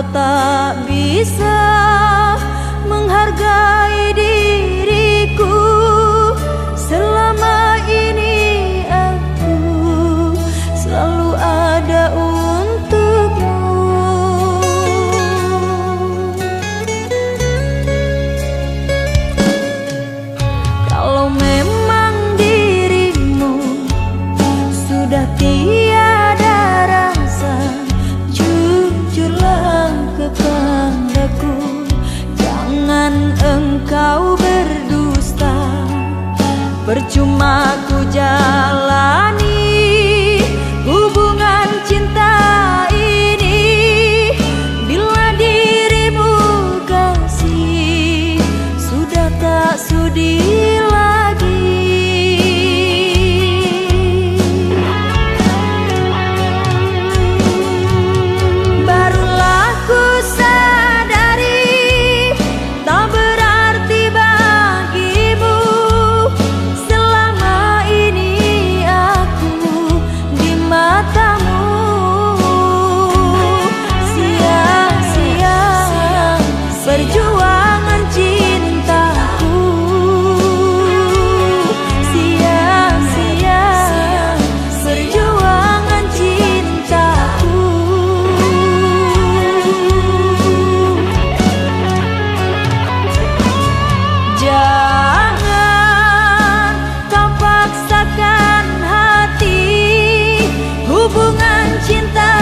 kau tak bisa menghargai diriku. Selama ini aku selalu ada untukmu. Kalau memang dirimu sudah tiada rasa, jujurlah kepadaku. Jangan engkau berdusta. Percuma ku jalani hubungan cinta ini bila dirimu kasih sudah tak sudi lagi. Barulah ku sadari tak berarti bagimu. Selama ini aku di matamu sia-sia perjuangan cintaku. Sia-sia perjuangan cintaku. Jangan kau paksakan hati hubungan cinta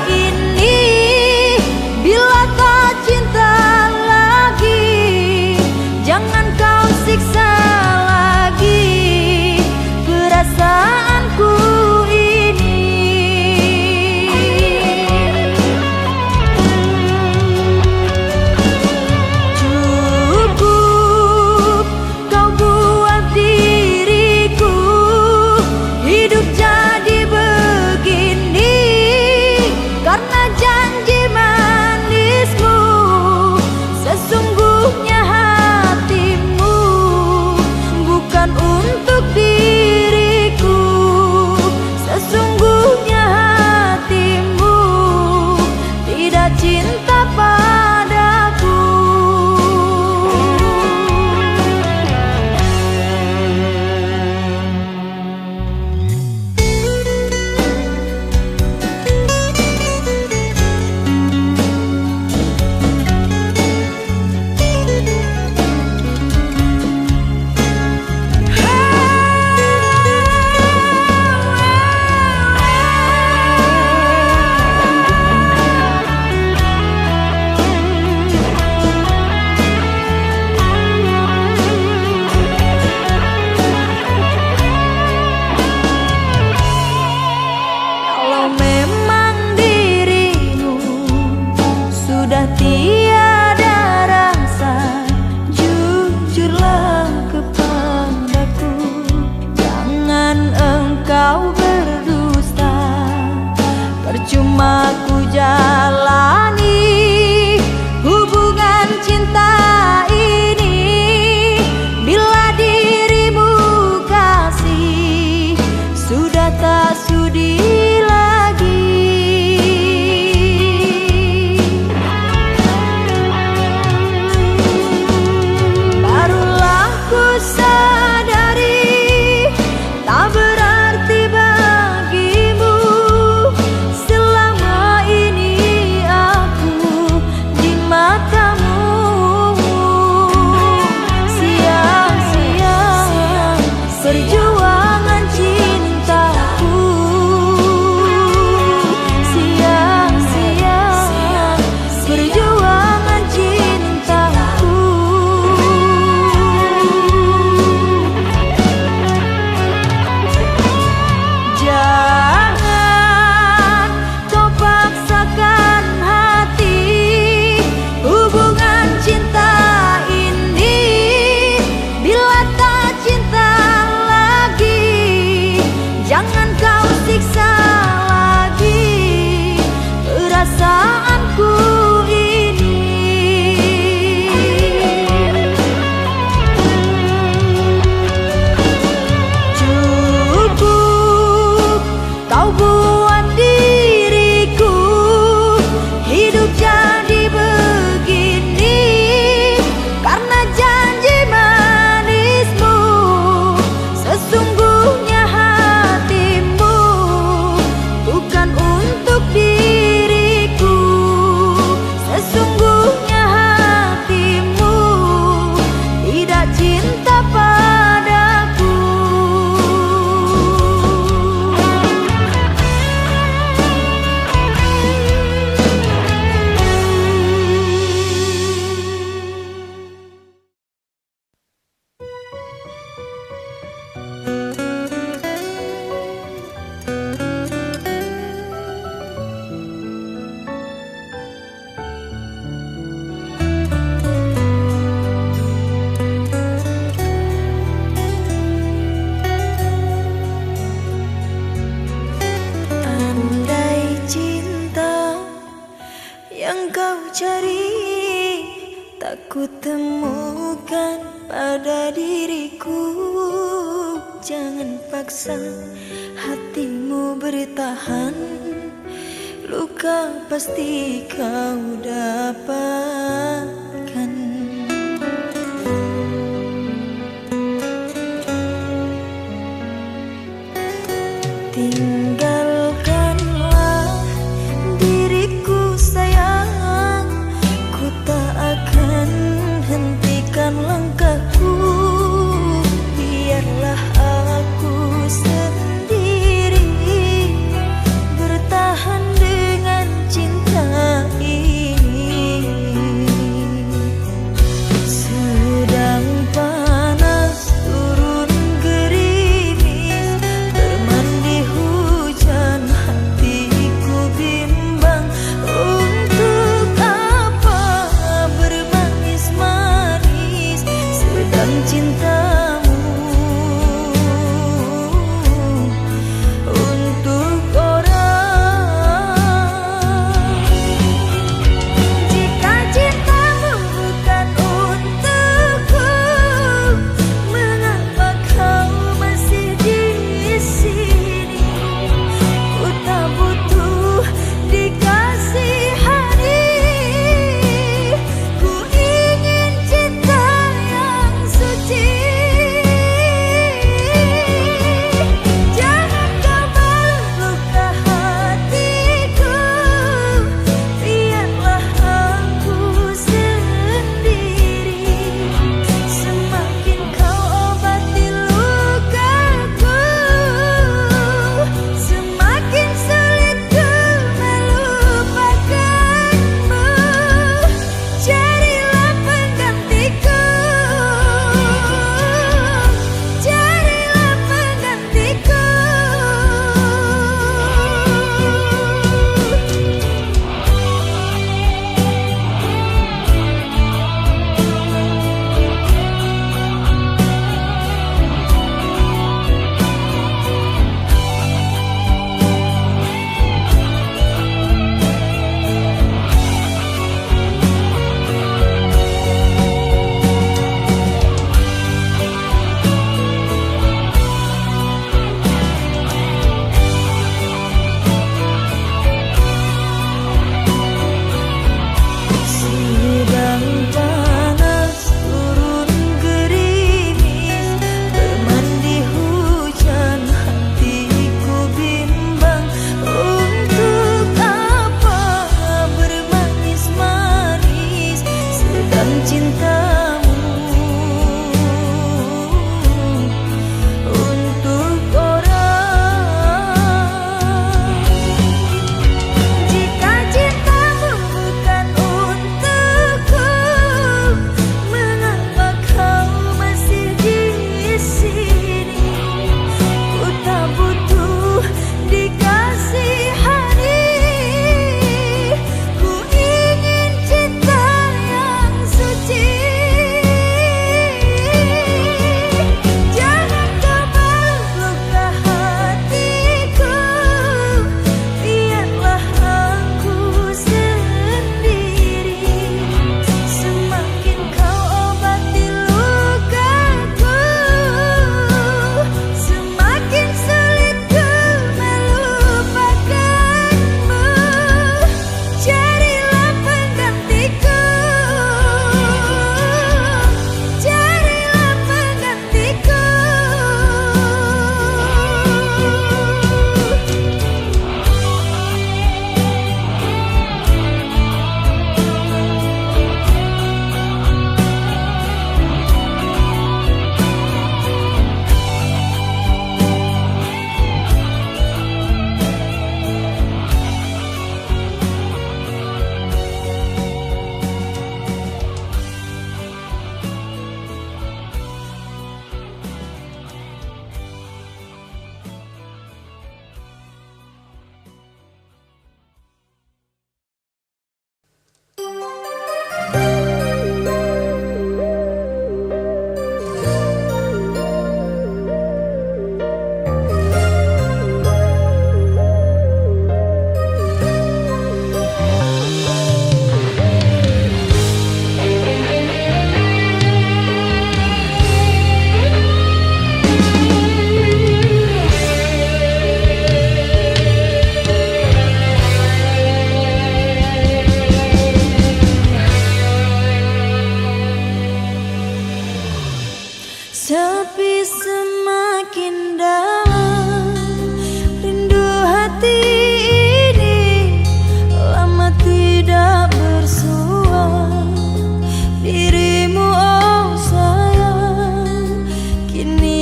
ini. Bila kau cinta lagi, jangan kau siksa lagi perasaanku ini. Cukup kau buat diriku hidup jadi begini karena janji manismu. Sesungguhnya hatimu bukan untuk diriku. Sesungguhnya hatimu tidak cinta padaku. Kalau memang dirimu sudah tiada rasa, jujurlah kepadaku. Jangan engkau berdusta. Percuma ku jalani hubungan cinta ini bila dirimu kasih sudah tak sudi lagi. Barulah ku sadari tak berarti bagimu. Selama ini ku temukan pada diriku. Jangan paksa hatimu bertahan, luka pasti kau dapatkan. Tinggalkanlah diriku sayang, ku tak akan hentikan langkahku. Biarlah aku sendiri bertahan dengan cinta ini. Sedang panas turun gerimis, bermandi hujan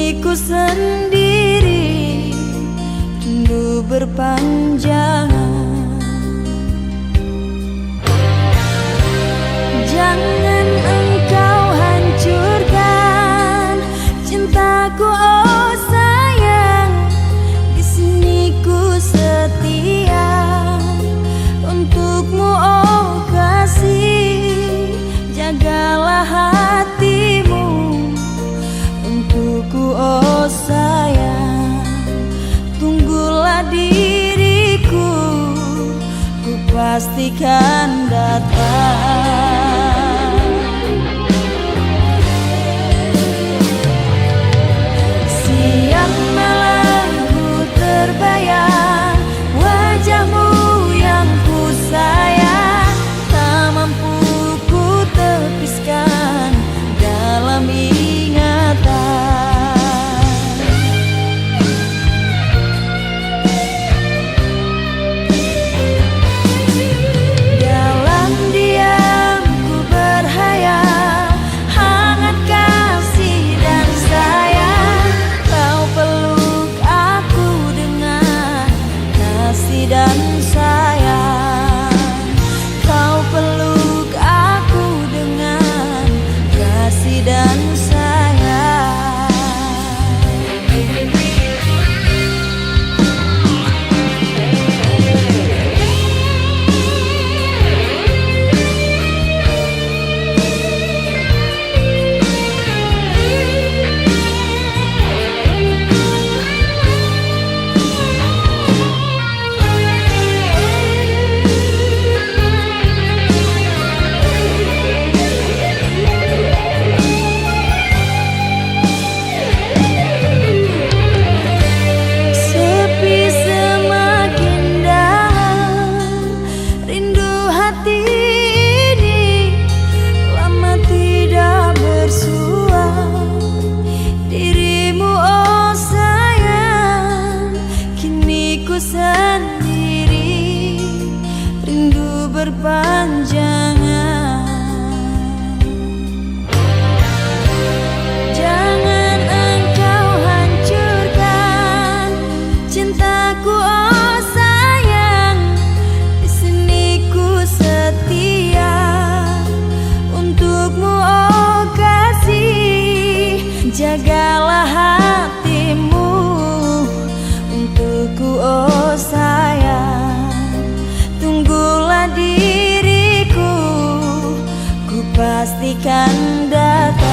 sini ku sendiri, rindu berpanjangan. Jangan engkau hancurkan cintaku, oh sayang. Di sini ku setia untukmu, oh kasih. Jagalah hatimu untukku, oh sayang. Tunggulah diriku, ku pastikan datang. Siang malam ku terbayang wajahmu yang ku sayang. Tak mampu ku tepiskan dalam ingatan. Dalam diam ku berhayal hangat kasih dan sayang. Kau peluk aku dengan kasih dan sayang. Kau peluk aku dengan kasih dan sayang. Sepi semakin dalam, rindu hati ini lama tidak bersua. Dirimu, oh sayang, kini ku sendiri, rindu berpanjangan. Jangan engkau hancurkan cintaku, oh sayang. Di sini ku setia untukmu, oh kasih. Jagalah hatimu untukku, oh sayang. Tunggulah diriku, ku pastikan datang.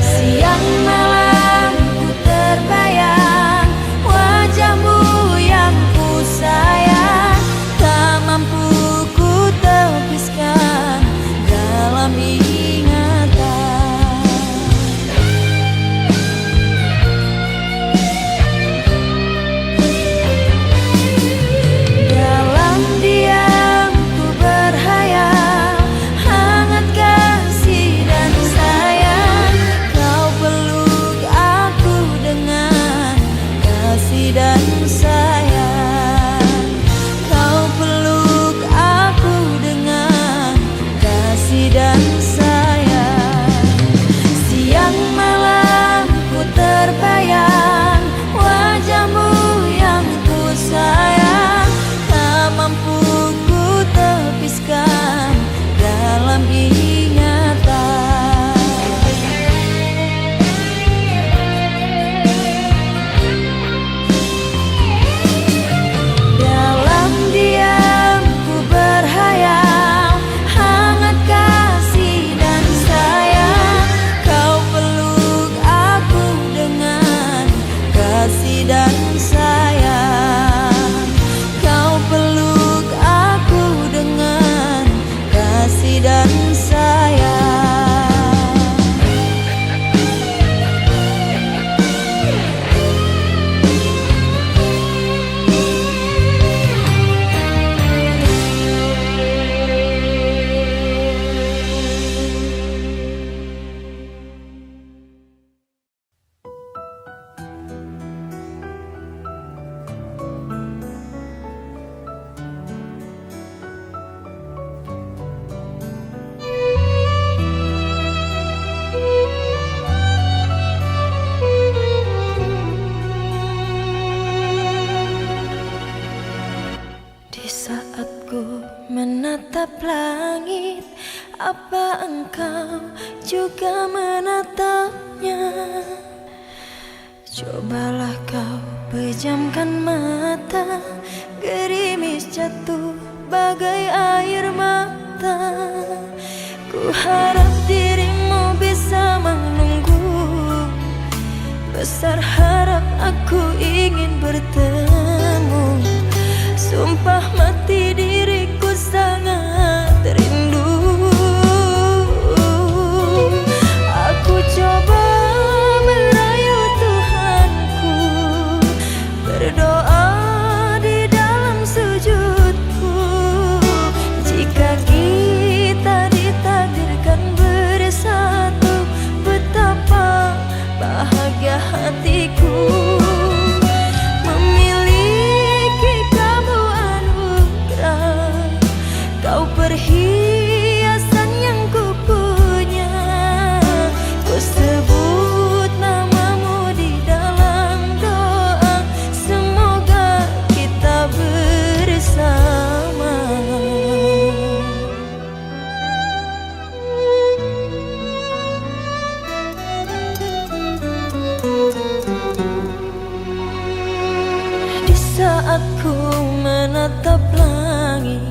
Siang malam ku terbayang wajahmu yang ku sayang. Tak mampu ku tepiskan dalam ingatan. Dalam diam ku berhayal hangat kasih dan sayang. Kau peluk aku dengan kasih dan sayang. Kau peluk aku dengan kasih dan sayang. Siang malam ku terbayang wajahmu yang ku sayang. Tak mampu ku tepiskan dalam ingatan. Dalam diam ku berhayal hangat kasih Apa engkau juga menatapnya? Cobalah kau pejamkan mata, gerimis jatuh bagai air mata. Ku harap dirimu bisa menunggu, besar harap aku ingin bertemu. Sumpah mati diriku sangat rindu. Aku coba merayu Tuhanku, berdoa di dalam sujudku. Jika kita ditakdirkan bersatu, betapa bahagia hatiku. Memiliki kamu anugerah, kau perhiasan yang ku punya. Ku sebut namamu di dalam doa, semoga kita bersama. Di saat ku menatap langit,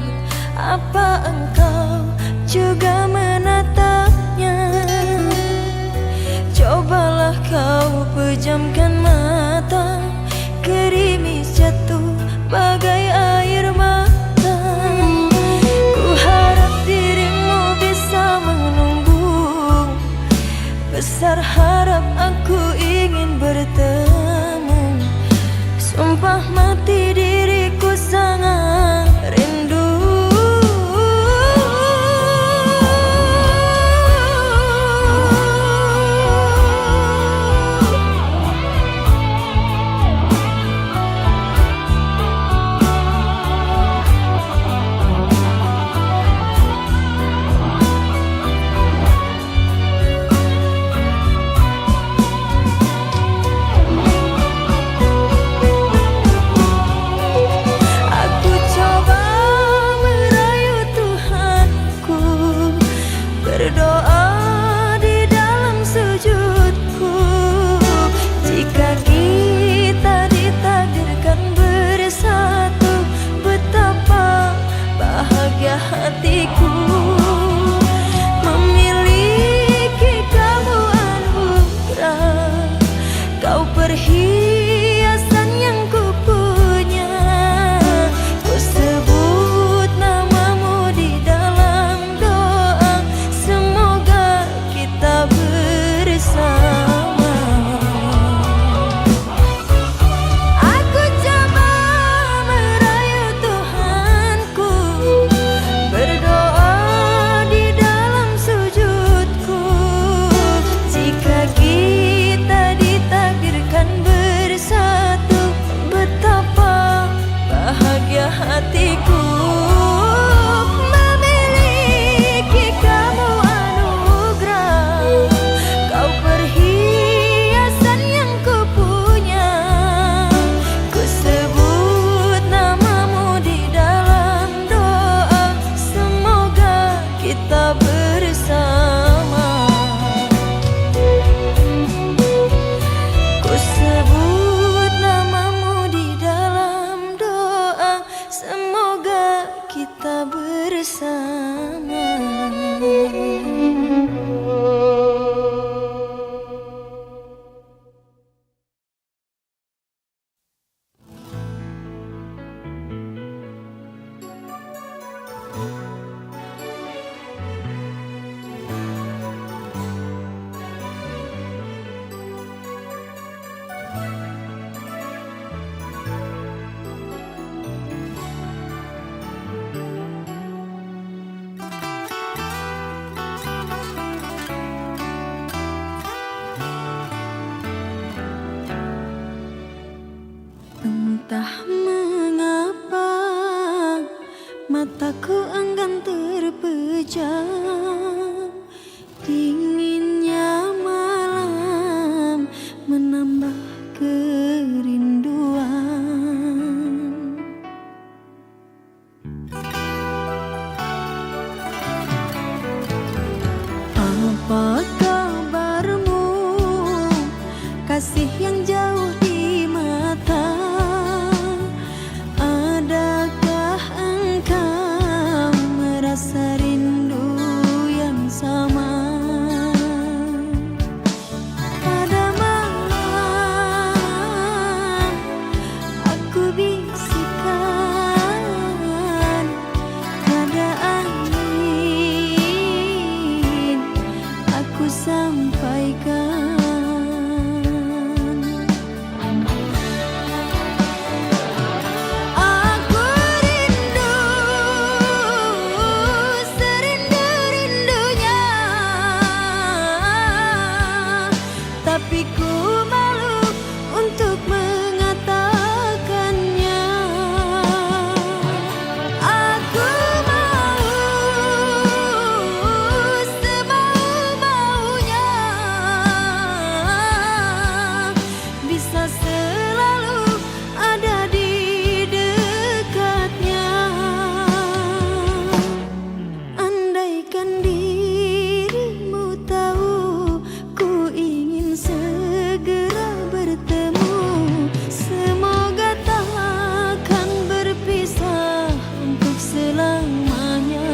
apa engkau juga menatapnya? Cobalah kau pejamkan mata, gerimis jatuh bagai air mata. Ku harap dirimu bisa menunggu, besar harap aku ingin bertemu. Sumpah mati diriku sangat rindu. Aku coba merayu Tuhanku, berdoa di dalam sujudku. Jika kita ditakdirkan bersatu, betapa bahagia hatiku. Memiliki kamu anugerah, kau perhiasan yang ku punya. Ku sebut namamu di dalam doa, semoga kita bersama. Aku coba merayu Tuhanku, berdoa di dalam sujudku. Jika kita ditakdirkan bersatu, betapa bahagia hatiku. Memiliki kamu anugerah, kau perhiasan yang ku punya. Ku sebut namamu di dalam doa, semoga kita bersama. Ku sebut namamu di dalam doa, semoga kita bersama. Entah mengapa mataku enggan terpejam, dinginnya malam menambah kerinduan. sampaikan. Aku rindu, serindu-rindunya, tapi ku malu untuk mengatakannya. Aku mau semau-maunya, bisa selalu ada di dekatnya. Andaikan dirimu tahu, ku ingin segera bertemu. Semoga takkan berpisah untuk selamanya.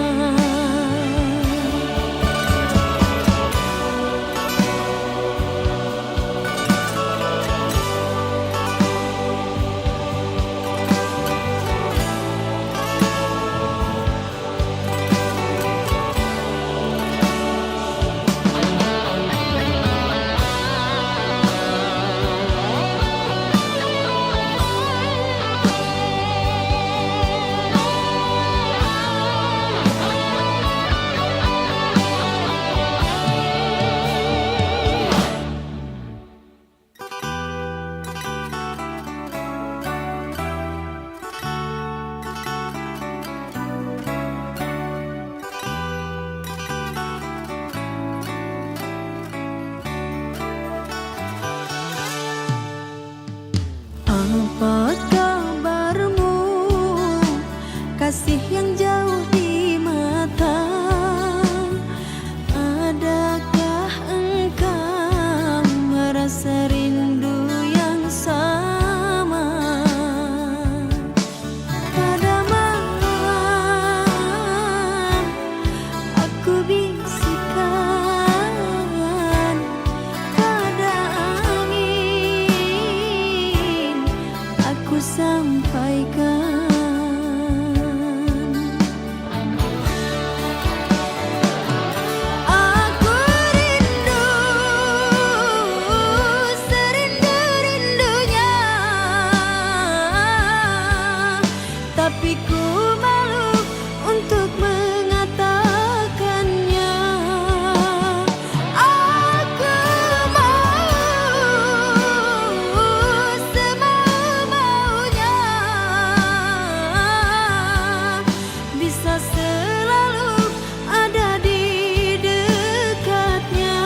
Apa kabarmu, kasih yang jauh di mata? Adakah engkau merasa rindu yang sama? Pada malam aku bisikan, pada angin aku sampaikan. Aku rindu, serindu-rindunya, tapi ku malu untuk mengatakannya. Aku mau semau-maunya, bisa selalu ada di dekatnya.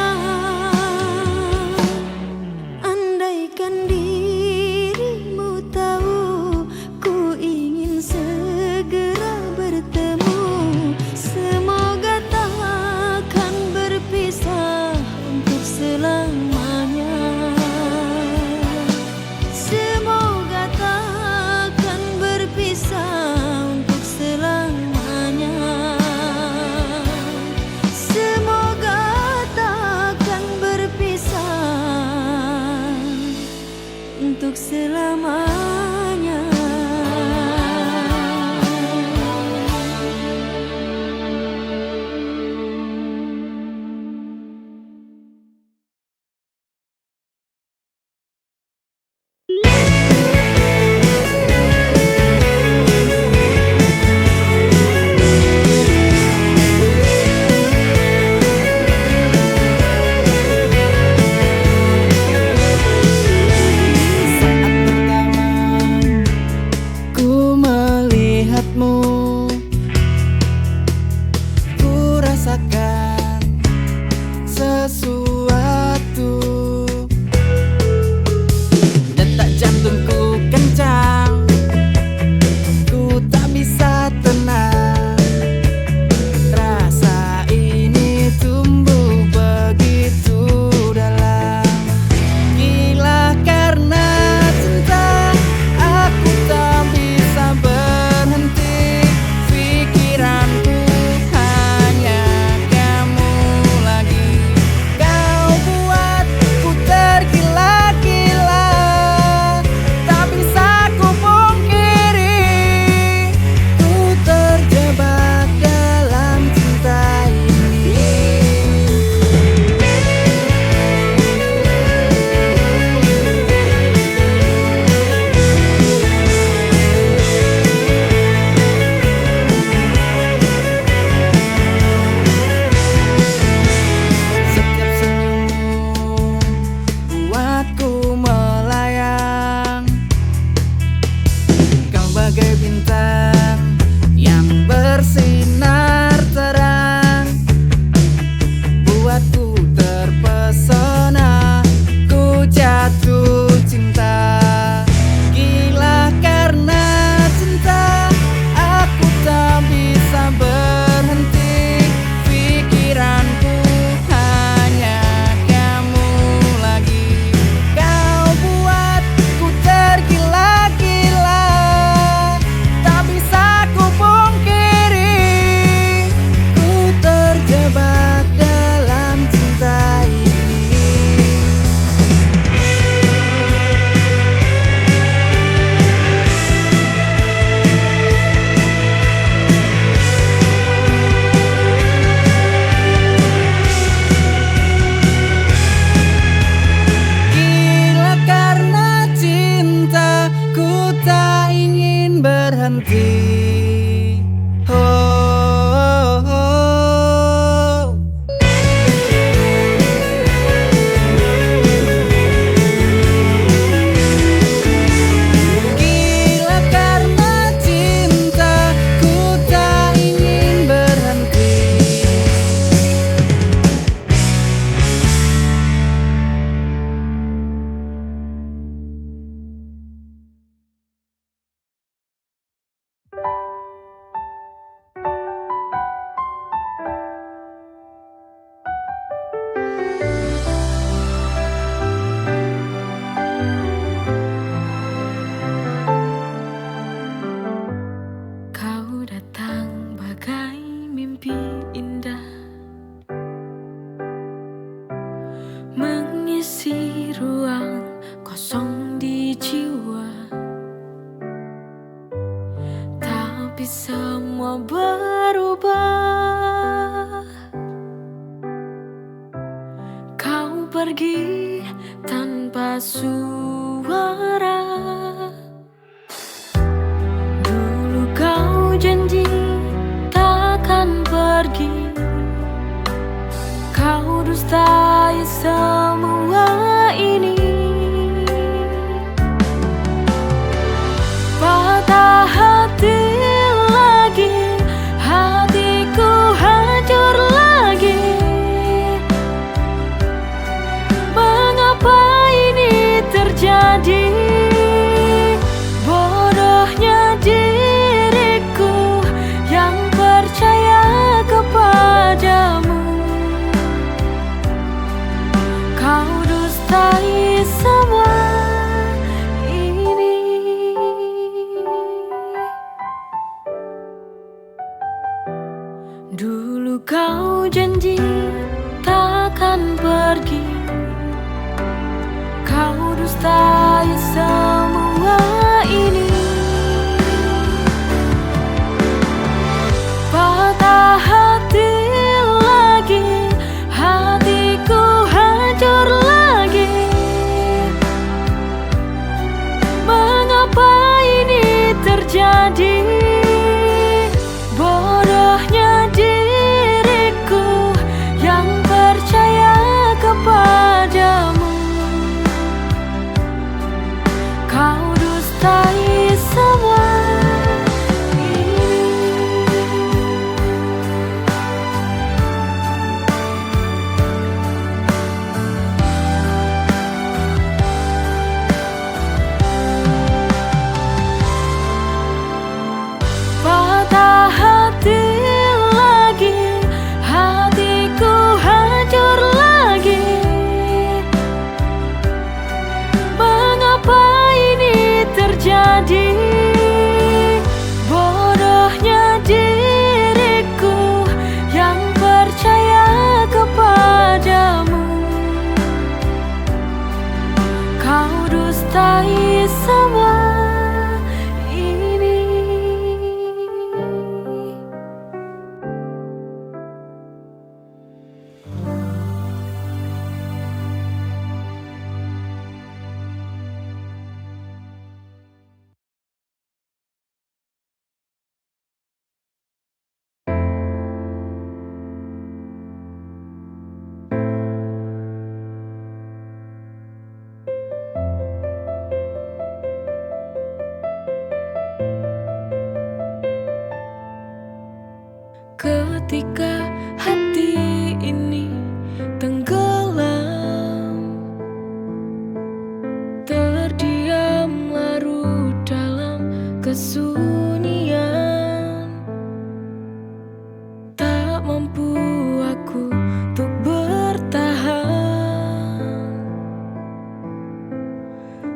Andaikan dirimu tahu, ku ingin segera bertemu. Semoga takkan berpisah untuk selamanya. Semoga takkan berpisah untuk selamanya. Semoga takkan berpisah untuk selamanya. Saat pertama ruang kosong di jiwa, tapi semua berubah. Kau pergi tanpa suara. Dulu kau janji takkan pergi. Kau dustai semua ini. Patah hati lagi, hatiku hancur lagi. Mengapa ini terjadi? Bodohnya diriku yang percaya kepadamu. Kau dustai semua ini. Dulu kau janji takkan pergi. Kau dustai semua ini. Patah hati lagi, hatiku hancur lagi. Mengapa ini terjadi? Bodohnya diriku yang percaya kepadamu. Kau dustai semua ini. Patah hati lagi, hatiku hancur lagi. Mengapa ini terjadi? Bodohnya diriku yang percaya kepadamu. Kau dustai semua ini. Ketika hati ini tenggelam, terdiam larut dalam kesunyian. Tak mampu aku untuk bertahan.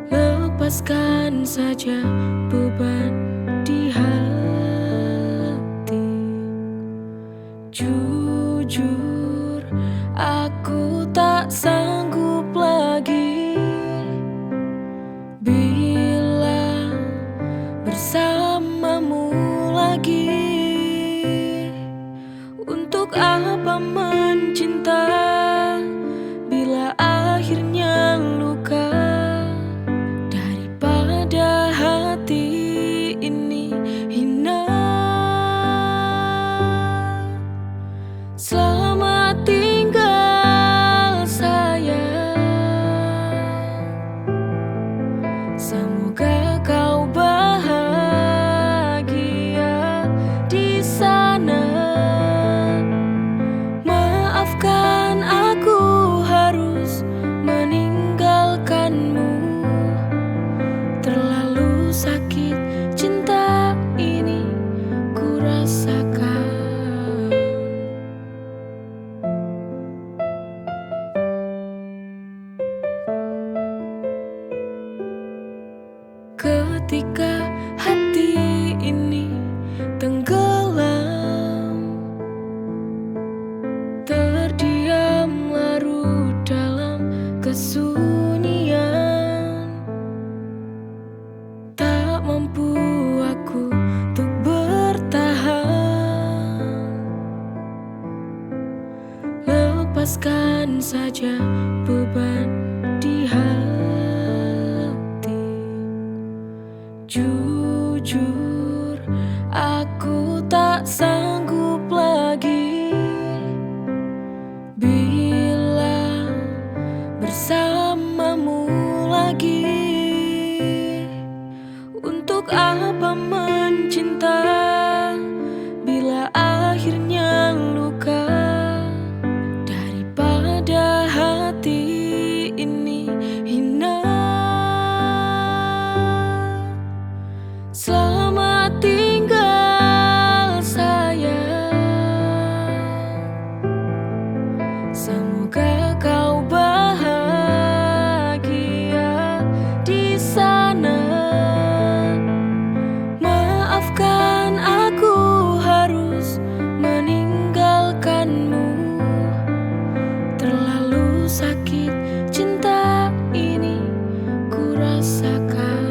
Lepaskan saja beban di hati. Jujur, aku tak sanggup lagi bila bersamamu lagi. Untuk apa mencinta bila akhirnya luka? Daripada hati ini hina. Selamat tinggal sayang. Semoga kau bahagia di sana. Maafkan aku harus meninggalkanmu. Terlalu sakit cinta ini ku rasakan. Ketika hati ini tenggelam, terdiam larut dalam kesunyian. lepaskan saja beban di hati. Jujur, aku tak sanggup lagi bila bersamamu lagi. Untuk apa mencinta bila akhirnya luka? Daripada hati ini hina. Selamat tinggal sayang, semoga kau bahagia di sana. Maafkan aku harus meninggalkanmu. Terlalu sakit cinta ini ku rasakan.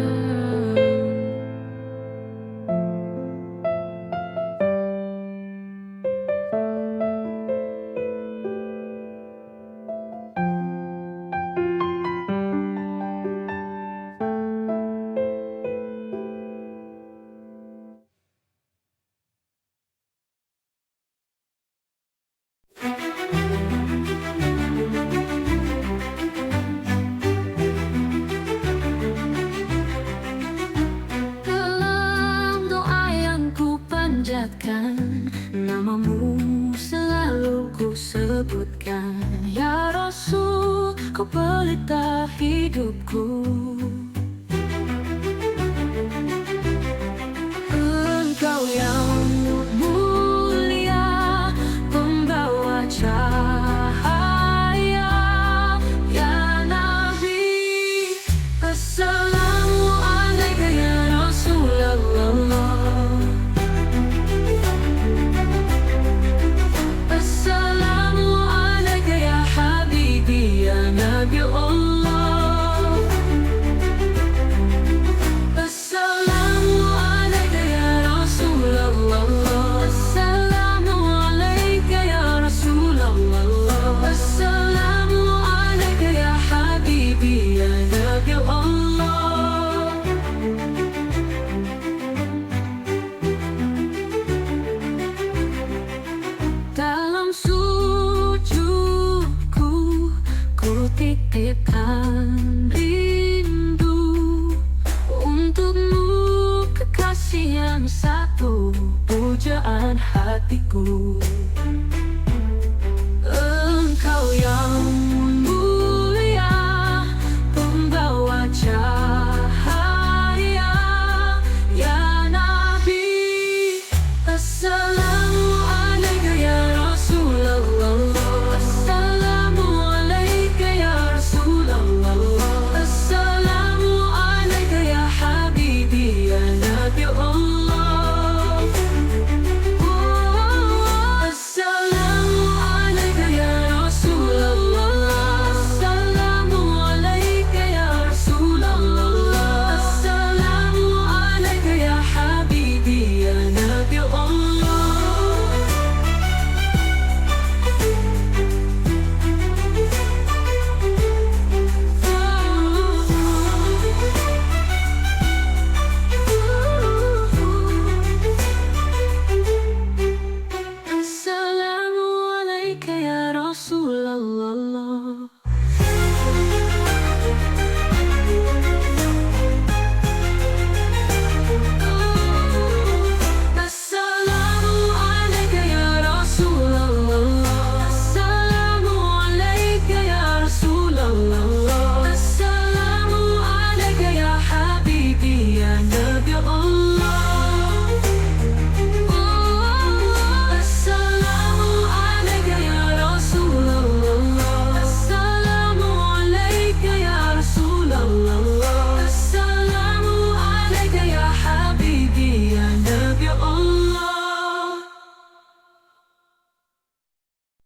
Dalam doa yang ku panjatkan, namamu selalu ku sebutkan. Ya Rasul, kau pelita hidupku.